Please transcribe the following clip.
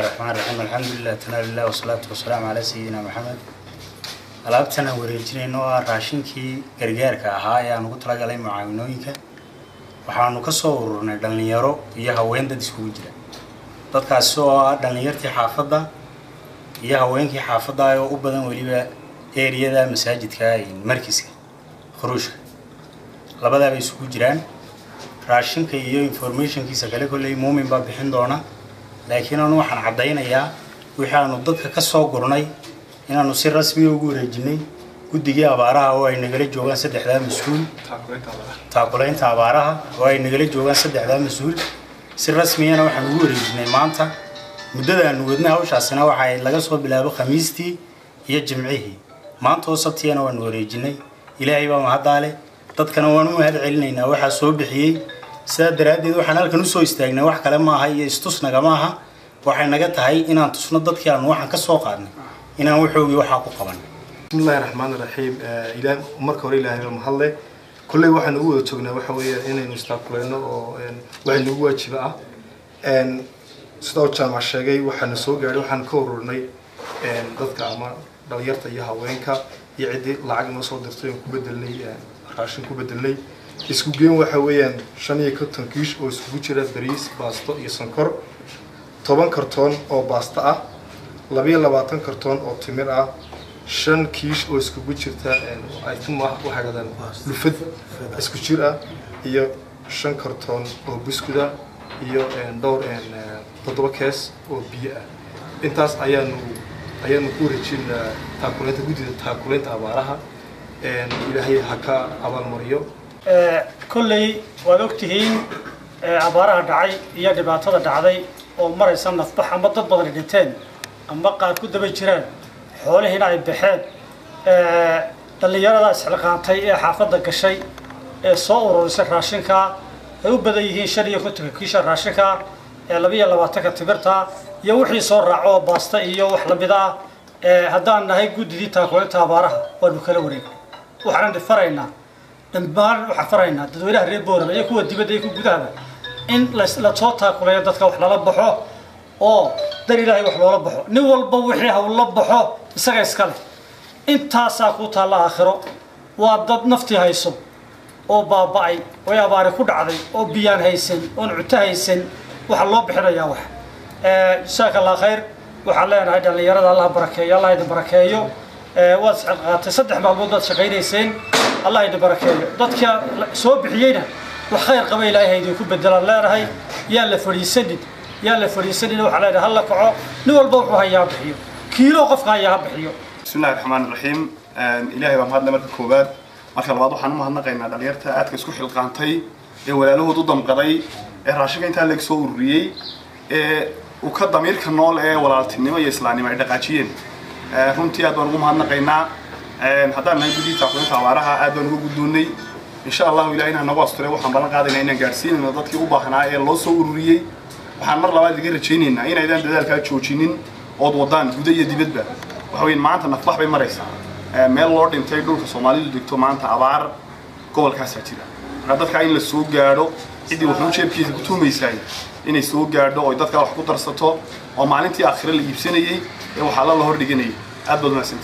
الرحمن الرحيم الحمد لله تنال الله والصلاة والسلام على سيدنا محمد. alaabtana wareejinayno raashinkii gargaarka ahaa ee aan ugu talagalay mucaawinooyinka waxaanu ka soo ururnay dhalinyaro iyo haween dad isku jira dadkaas oo dhalinyartii xaafadda iyo haweenkii xaafadda oo u badan waliba eeriyada masaajidka ee markiiska khuruushka labadaba isku jiraan raashinka iyo informationkiisa kale kulay muumin baa bixin doona laakiin aan waxaan cadeynayaa wixii aanu dadka ka soo gurnay inaanu si rasmi ugu wareejinay guddiga abaaraha oo ay nagala joogan saddexda mas'uul taakuleynta abaaraha oo ay nagala joogan saddexda mas'uul si rasmi ah waxaan ugu wareejinay maanta muddada aanu wadnay hawshaasina waxay laga soo bilaabo khamiistii iyo jimcihii maanta oo sabtiyana waan wareejinay ilaahay baa mahadaale dadkana waan u mahad celinaynaa waxa soo bixiyay sida daraadeed waxaan halkan u soo istaagnay wax kale ma aha iyo istusnaga ma aha waxay naga tahay inaan tusno dadkii aan waxaan ka soo qaadnay inaan wuxuu waxa ku qaban bismillahir rahmaanir rahiim ilaa marka hore ilaahay ma hadle kulay waxaan ugu wada joognaa waxa weeyaan inaynu istaaquleyno oo waxay nagu waajiba ah sidoo jaamac sheegay waxaan soo gaaray waxaan ka ururnay dadka ama dhalinyarta iyo haweenka iyo cidii lacag noo soo dirtay ku bedelnay raashin ku bedelnay isku geen waxa weeyaan 5 kiish oo isku jira bariis baasto iyo sonkor 10 kartoon oo baasta ah 22 kartoon oo timir ah 5 kiish oo isku jirta ay tuma waxa gadan lufad isku jir ah iyo 5 kartoon oo biskuda iyo dhowr 7 kees oo biyo ah intaas ayaanu ku wareejinaa taakuleynta guddida taakuleynta abaaraha ilaahay ha ka abaal mariyo kullay waad ogtihiin abaaraha dhacay iyo dhibaatada dhacday oo maraysa nafbax ama dad badan dhinteen ama qaar ku daba jiraan xoolaheena ay baxeen dhalinyarada isxilqaantay ee xaafadda gashay ee soo ururisay raashinka ay u badan yihiin 5 kiish raashinka ee 22 timirta iyo wixii soo raaco baasta iyo wax la mid ah haddaan nahay guddidii taakuleynta abaaraha waanu kala wareegnay waxaan faraynaa dhammaan waxa faraynaa dadweynaha reer Boorama iyo kuwa dibadda iyo gudaha in la soo taakuleeyo dadka wax lala baxo oo dar ilaahay wax loola baxo nin walba wixii hawl la baxo isaga iskale intaas ku taala aakhiro waa dad nafti hayso oo baaba'ay oo abaare ku dhacday oo biyaan haysan oo cunto haysan waxa loo bixinayaa wax jazaak Allah khayr waxa leenahay dhalinyarada Allah barakeeyo Allah idin barakeeyo waad xilqaatay 3 maalmood baad shaqaynayseen Allah idin barakeeyo dadka soo bixiyayna wax khayr qaba ilaahay idin ku bedelaan leenahay yaa la fariisanid يا اللي فريسني وحلا هلا كعو نقول بروح هيا بحيو كيلو قف هيا بحيو. بسم الله الرحمن الرحيم إلهي بمهد لمرك كوباد ما شاء الله واضح أنه مهنا قينا دليرته أتكس كل حلقانتي ولا له ضد مقضي الراشق أنت اللي كسور ري وكذا ضمير كنول ولا التنمية يسلاني مع دقاتين هم تيادون مهنا قينا هذا ما يبدي تقولين توارها أدون وجودني إن شاء الله إلهينا نواصل وحنا قاعدين هنا جالسين نضطك أوبحنا الله صور ري waxaan mar labaad iga rajaynaynaa inaydan dadaalka joojinin oo wadaan gudaya dibadba waxa weyn maanta nafbax bay maraysaa meel loo dhintay dhulka Soomaalidu degto maanta abaar gobolkaas jira dadka in la soo gaaro cidii wuxuu jeebkiisa ku tuumaysay inay soo gaadho oo dadka wax ku darsato oo maalintii aakhire la iibsanayay ee waxa la hor dhiganayay aad baad u mahadsantahay.